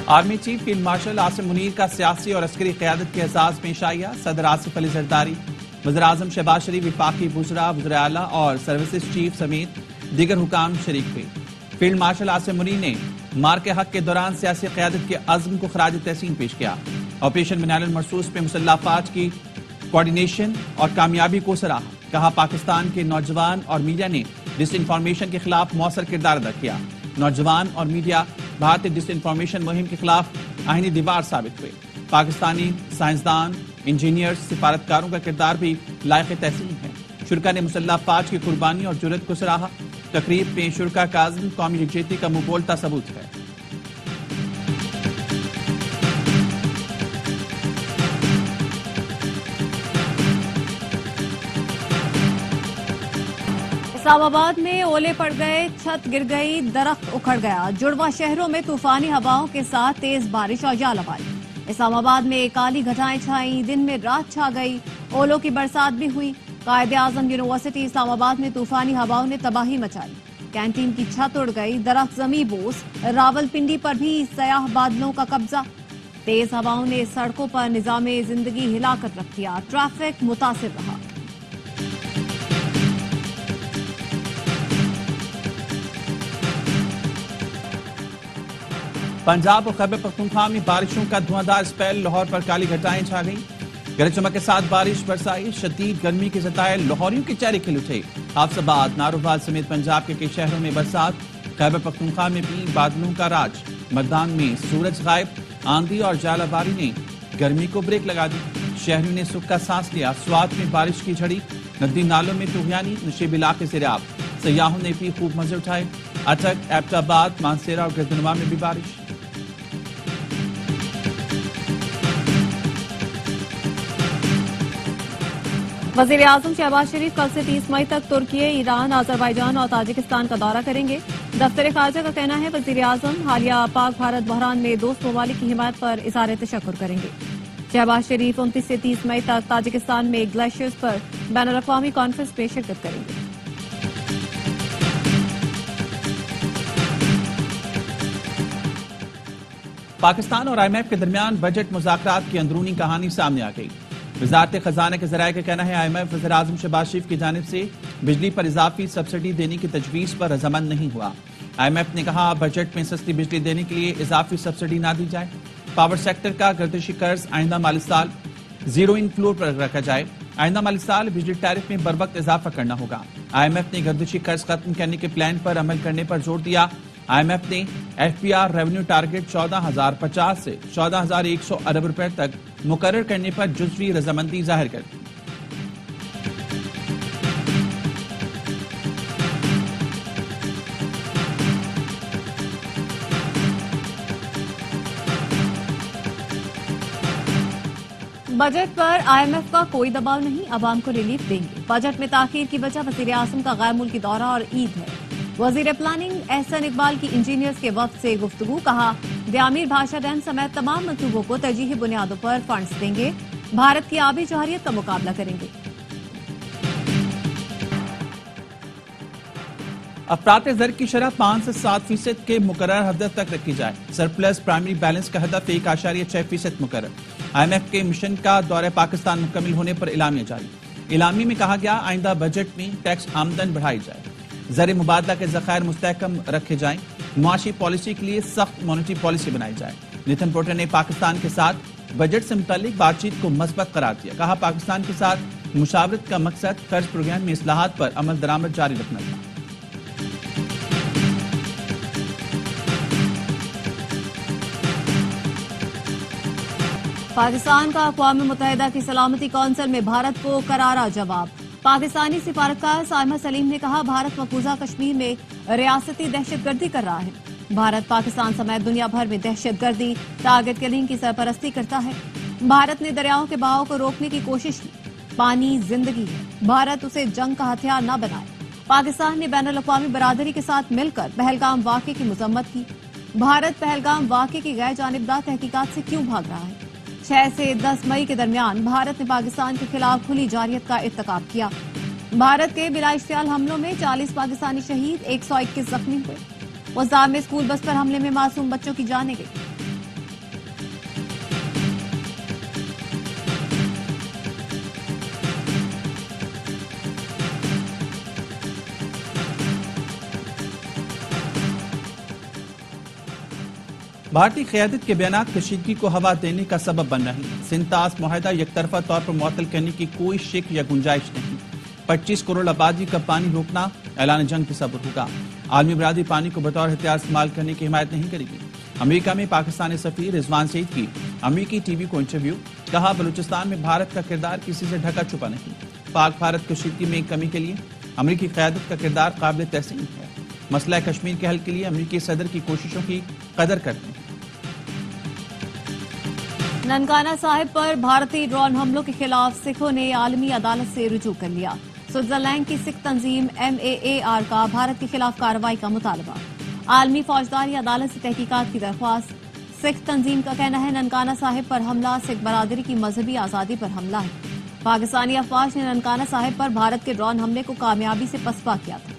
Army chief field marshal Asim Munir کا سیاسی اور عسکری قیادت کے اعزاز میں عشائیہ، صدر آصف علی زرداری، وزیراعظم شہباز شریف، وفاقی وزراء، وزراء اعلیٰ اور سروسز چیف سمیت دیگر حکام شریک ہوئے۔ فیلڈ مارشل آصم منیر نے مارکے حق کے دوران سیاسی قیادت کے عزم کو خراج تحسین پیش کیا۔ آپریشن منال المرصوص میں مسلح افواج کی کوارڈینیشن اور کامیابی کو سراہا۔ کہا پاکستان کے نوجوان اور میڈیا نے ڈس انفارمیشن کے خلاف مؤثر کردار ادا کیا۔ نوجوان اور میڈیا بھارتی ڈس انفارمیشن مہم کے خلاف آئینی دیوار ثابت ہوئے۔ پاکستانی سائنسدان، انجینئرز، سفارتکاروں کا کردار بھی لائق تحسین ہے۔ شرکا نے مسلح افواج کی قربانی اور جرأت کو سراہا۔ تقریب میں شرکا کا عزم قومی یکجہتی کا منہ بولتا ثبوت ہے۔ اسلام آباد میں اولے پڑ گئے، چھت گر گئی، درخت اکھڑ گیا۔ جڑواں شہروں میں طوفانی ہوائوں کے ساتھ تیز بارش اور ژالہ باری۔ اسلام آباد میں کالی گھٹائیں چھائیں، دن میں رات چھا گئی، اولوں کی برسات بھی ہوئی۔ قائد اعظم یونیورسٹی اسلام آباد میں طوفانی ہواؤں نے تباہی مچائی۔ کینٹین کی چھت اڑ گئی، درخت زمیں بوس۔ راول پنڈی پر بھی سیاہ بادلوں کا قبضہ۔ تیز ہواؤں نے سڑکوں پر نظام زندگی ہلا کر رکھ دیا، ٹریفک متاثر رہا۔ پنجاب اور خیبر پختونخوا میں بارشوں کا دھواندار اسپیل، لاہور پر کالی گھٹائیں چھا گئیں، گرج چمک کے ساتھ بارش برسائی، شدید گرمی کے ستائے لاہوریوں کے چہرے کھل اٹھے۔ حافظ آباد، نارووال سمیت پنجاب کے کئی شہروں میں برسات، خیبر پختونخوا میں بھی بادلوں کا راج۔ مردان میں سورج غائب، آندھی اور ژالہ باری نے گرمی کو بریک لگا دی، شہریوں نے سکھ کا سانس لیا۔ سوات میں بارش کی جھڑی، ندی نالوں میں طغیانی، نشیب علاقے سے سیلاب، سیاحوں نے بھی خوب مزے اٹھائے۔ اٹک، ایبٹ آباد، مانسیرا اور گردنوا میں بھی بارش۔ وزیر اعظم شہباز شریف کل سے 30 مئی تک ترکی، ایران، آذربائیجان اور تاجکستان کا دورہ کریں گے۔ دفتر خارجہ کا کہنا ہے وزیر اعظم حالیہ پاک بھارت بحران میں دوست ممالک کی حمایت پر اظہار تشکر کریں گے۔ شہباز شریف 29 سے 30 مئی تک تاجکستان میں گلیشیئرز پر بین الاقوامی کانفرنس میں شرکت کریں گے۔ پاکستان اور IMF کے درمیان بجٹ مذاکرات کی اندرونی کہانی سامنے آ گئی۔ وزارت خزانہ کے ذرائع کا کہنا ہے IMF وزیر اعظم شہباز شریف کی جانب سے بجلی پر اضافی سبسڈی دینے کی تجویز پر رضامند نہیں ہوا۔ IMF نے کہا بجٹ میں سستی بجلی دینے کے لیے اضافی سبسڈی نہ دی جائے۔ پاور سیکٹر کا گردشی قرض آئندہ مالی سال زیرو ان فلور پر رکھا جائے۔ آئندہ مالی سال بجلی ٹیرف میں بروقت اضافہ کرنا ہوگا۔ IMF نے گردشی قرض ختم کرنے کے پلان پر عمل کرنے پر زور دیا۔ IMF نے FPR ریونیو ٹارگٹ 14,050 سے 14,100 ارب روپے تک مقرر کرنے پر جزوی رضامندی ظاہر کر دی۔ بجٹ پر IMF کا کوئی دباؤ نہیں، عوام کو ریلیف دیں گے۔ بجٹ میں تاخیر کی وجہ وزیر اعظم کا غیر ملکی دورہ اور عید ہے۔ وزیر پلاننگ احسن اقبال کی انجینئرز کے وفد سے گفتگو، کہا دیامیر بھاشا ڈیم سمیت تمام منصوبوں کو ترجیحی بنیادوں پر فنڈز دیں گے، بھارت کی آبی جوہریت کا مقابلہ کریں گے۔ افراط زر کی شرح 5 سے 7% کے مقررہ ہدف تک رکھی جائے۔ سرپلس پرائمری بیلنس کا ہدف 1.6% مقرر۔ IMF کے مشن کا دورہ پاکستان مکمل ہونے پر اعلامیہ جاری۔ اعلامیے میں کہا گیا آئندہ بجٹ میں ٹیکس آمدن بڑھائی جائے، زر مبادلہ کے ذخائر مستحکم رکھے جائیں، معاشی پالیسی کے لیے سخت مانیٹری پالیسی بنائی جائے۔ نتن پورٹر نے پاکستان کے ساتھ بجٹ سے متعلق بات چیت کو مثبت قرار دیا، کہا پاکستان کے ساتھ مشاورت کا مقصد قرض پروگرام میں اصلاحات پر عمل درآمد جاری رکھنا تھا۔ پاکستان کا اقوام متحدہ کی سلامتی کونسل میں بھارت کو کرارا جواب۔ پاکستانی سفارتکار سائمہ سلیم نے کہا بھارت مقبوضہ کشمیر میں ریاستی دہشت گردی کر رہا ہے۔ بھارت پاکستان سمیت دنیا بھر میں دہشت گردی، ٹارگٹ کلنگ کی سرپرستی کرتا ہے۔ بھارت نے دریاؤں کے بہاؤ کو روکنے کی کوشش کی۔ پانی زندگی ہے، بھارت اسے جنگ کا ہتھیار نہ بنائے۔ پاکستان نے بین الاقوامی برادری کے ساتھ مل کر پہلگام واقعے کی مذمت کی۔ بھارت پہلگام واقعے کی غیر جانبدار تحقیقات سے کیوں بھاگ رہا ہے؟ 6 سے 10 مئی کے درمیان بھارت نے پاکستان کے خلاف کھلی جارحیت کا ارتکاب کیا۔ بھارت کے بلا اشتعال حملوں میں 40 پاکستانی شہید، 121 زخمی ہوئے۔ وزار میں اسکول بس پر حملے میں معصوم بچوں کی جانیں گئی۔ بھارتی قیادت کے بیانات کشیدگی کو ہوا دینے کا سبب بن رہے ہیں۔ سندھ طاس معاہدہ یک طرفہ طور پر معطل کرنے کی کوئی شک یا گنجائش نہیں۔ 25 کروڑ آبادی کا پانی روکنا اعلان جنگ تصور ہوگا۔ عالمی برادری پانی کو بطور ہتھیار استعمال کرنے کی حمایت نہیں کرے گی۔ امریکہ میں پاکستانی سفیر رضوان سعید کی امریکی ٹی وی کو انٹرویو، کہا بلوچستان میں بھارت کا کردار کسی سے ڈھکا چھپا نہیں۔ پاک بھارت کشیدگی میں کمی کے لیے امریکی قیادت کا کردار قابل تحسین ہے۔ مسئلہ کشمیر کے حل کے لیے امریکی صدر کی کوششوں کی قدر کرتے ہیں۔ ننکانہ صاحب پر بھارتی ڈرون حملوں کے خلاف سکھوں نے عالمی عدالت سے رجوع کر لیا۔ سوئٹزرلینڈ کی سکھ تنظیم MAAR کا بھارت کے خلاف کارروائی کا مطالبہ۔ عالمی فوجداری عدالت سے تحقیقات کی درخواست۔ سکھ تنظیم کا کہنا ہے ننکانہ صاحب پر حملہ سکھ برادری کی مذہبی آزادی پر حملہ ہے۔ پاکستانی افواج نے ننکانہ صاحب پر بھارت کے ڈرون حملے کو کامیابی سے پسپا کیا تھا۔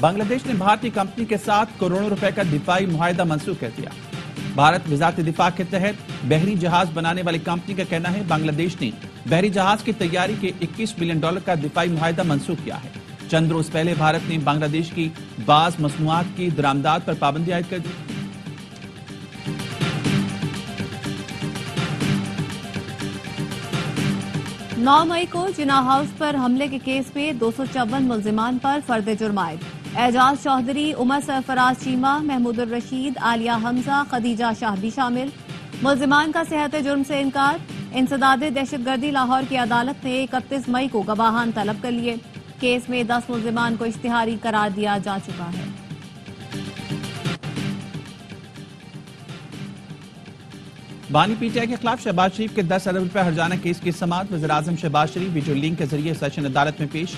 بنگلہ دیش نے بھارتی کمپنی کے ساتھ کروڑوں روپے کا دفاعی معاہدہ منسوخ کر دیا۔ بھارت وزارت دفاع کے تحت بحری جہاز بنانے والی کمپنی کا کہنا ہے بنگلہ دیش نے بحری جہاز کی تیاری کے $21 بلین کا دفاعی معاہدہ منسوخ کیا ہے۔ چند روز پہلے بھارت نے بنگلہ دیش کی بعض مصنوعات کی درآمدات پر پابندی عائد کر دی۔ 9 مئی کو جناح ہاؤس پر حملے کے کیس میں 254 ملزمان پر فرد جرم عائد۔ اعجاز چودھری، عمر سرفراز چیمہ، محمود الرشید، عالیہ حمزہ، خدیجہ شاہ بھی شامل۔ ملزمان کا صحت جرم سے انکار۔ انسداد دہشت گردی لاہور کی عدالت نے 31 مئی کو گواہان طلب کر لیے۔ کیس میں 10 ملزمان کو اشتہاری قرار دیا جا چکا ہے۔ بانی پی ٹی آئی کے خلاف شہباز شریف کے 10 ارب روپے ہرجانہ کیس کی سماعت۔ وزیراعظم شہباز شریف ویڈیو لنک کے ذریعے سیشن عدالت میں پیش۔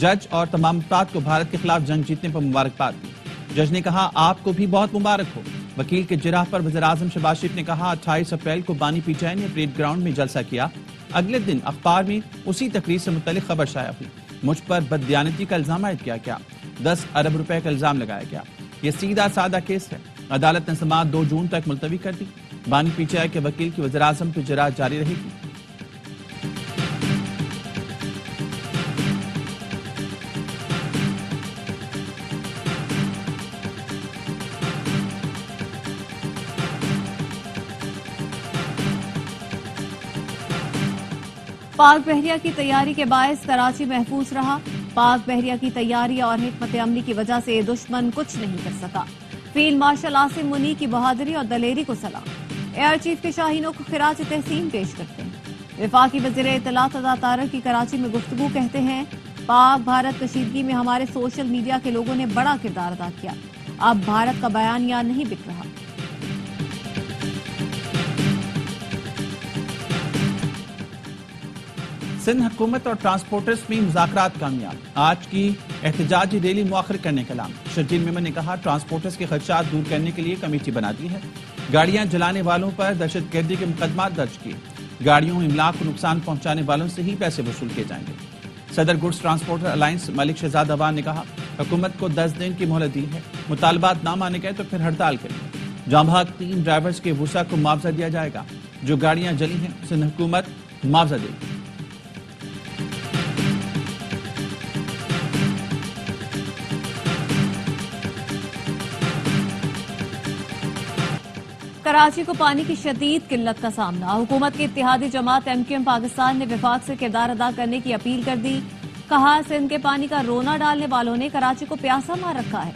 جج اور تمام افراد کو بھارت کے خلاف جنگ جیتنے پر مبارکباد دی۔ جج نے کہا آپ کو بھی بہت مبارک ہو۔ وکیل کے جرح پر وزیراعظم شہباز شریف نے کہا 28 اپریل کو بانی پی ٹی آئی نے پریڈ گراؤنڈ میں جلسہ کیا۔ اگلے دن اخبار میں اسی تقریر سے متعلق خبر شائع ہوئی۔ مجھ پر بددیانتی کا الزام عائد کیا گیا، 10 ارب روپے کا الزام لگایا گیا۔ یہ سیدھا سادہ کیس ہے۔ عدالت نے سماعت 2 جون تک ملتوی کر دی۔ بانی پی ٹی آئی کے وکیل کی وزیراعظم پہ جرح جاری رہے گی۔ پاک بحریہ کی تیاری کے باعث کراچی محفوظ رہا۔ پاک بحریہ کی تیاری اور حکمت عملی کی وجہ سے دشمن کچھ نہیں کر سکا۔ فیلڈ مارشل عاصم منی کی بہادری اور دلیری کو سلام۔ ایئر چیف کے شاہینوں کو خراج تحسین پیش کرتے ہیں۔ وفاقی وزیر اطلاعات عطا طارق کی کراچی میں گفتگو کہتے ہیں پاک بھارت کشیدگی میں ہمارے سوشل میڈیا کے لوگوں نے بڑا کردار ادا کیا۔ اب بھارت کا بیانیہ نہیں بک رہا۔ سندھ حکومت اور ٹرانسپورٹرز میں مذاکرات کامیاب۔ آج کی احتجاجی ریلی مؤخر کرنے کا اعلان۔ شرجیل میمن نے کہا ٹرانسپورٹرز کے خدشات دور کرنے کے لیے کمیٹی بنا دی ہے۔ گاڑیاں جلانے والوں پر دہشت گردی کے مقدمات درج کیے۔ گاڑیوں املاک کو نقصان پہنچانے والوں سے ہی پیسے وصول کیے جائیں گے۔ صدر گڈز ٹرانسپورٹر الائنس ملک شہزاد عوان نے کہا حکومت کو 10 دن کی مہلت دی ہے، مطالبات نہ مانے گئے تو پھر ہڑتال کریں گے۔ جاں بحق 3 ڈرائیورز کے وسع کو معاوضہ دیا جائے گا۔ جو گاڑیاں جلی ہیں سندھ حکومت معاوضہ دے گی۔ کراچی کو پانی کی شدید قلت کا سامنا۔ حکومت کی اتحادی جماعت MQM پاکستان نے وفاق سے کردار ادا کرنے کی اپیل کر دی۔ کہا سندھ کے پانی کا رونا ڈالنے والوں نے کراچی کو پیاسا مار رکھا ہے۔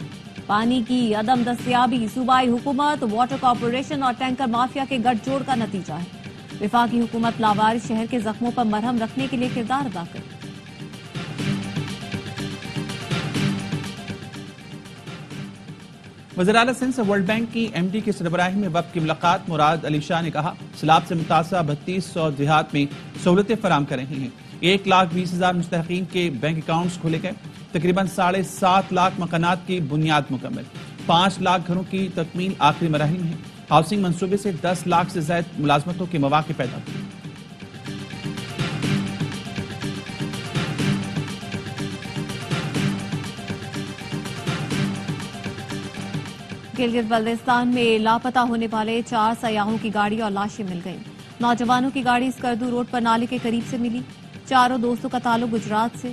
پانی کی عدم دستیابی صوبائی حکومت، واٹر کارپوریشن اور ٹینکر مافیا کے گٹھ جوڑ کا نتیجہ ہے۔ وفاقی حکومت لاوارث شہر کے زخموں پر مرہم رکھنے کے لیے کردار ادا کرے۔ وزیراعلی سندھ سے ورلڈ بینک کی MD کی سربراہی میں وفد کی ملاقات۔ مراد علی شاہ نے کہا سیلاب سے متاثرہ 3200 دیہات میں سہولتیں فراہم کر رہی ہیں۔ 1,20,000 مستحقین کے بینک اکاؤنٹس کھولے گئے۔ تقریباً 7.5 لاکھ مکانات کی بنیاد مکمل۔ 5 لاکھ گھروں کی تکمیل آخری مراحل میں ہے۔ ہاؤسنگ منصوبے سے 10 لاکھ سے زائد ملازمتوں کے مواقع پیدا ہوئے۔ گلگت بلتستان میں لاپتہ ہونے والے 4 سیاحوں کی گاڑی اور لاشیں مل گئیں۔ نوجوانوں کی گاڑی اسکردو روڈ پر نالے کے قریب سے ملی۔ چاروں دوستوں کا تعلق گجرات سے۔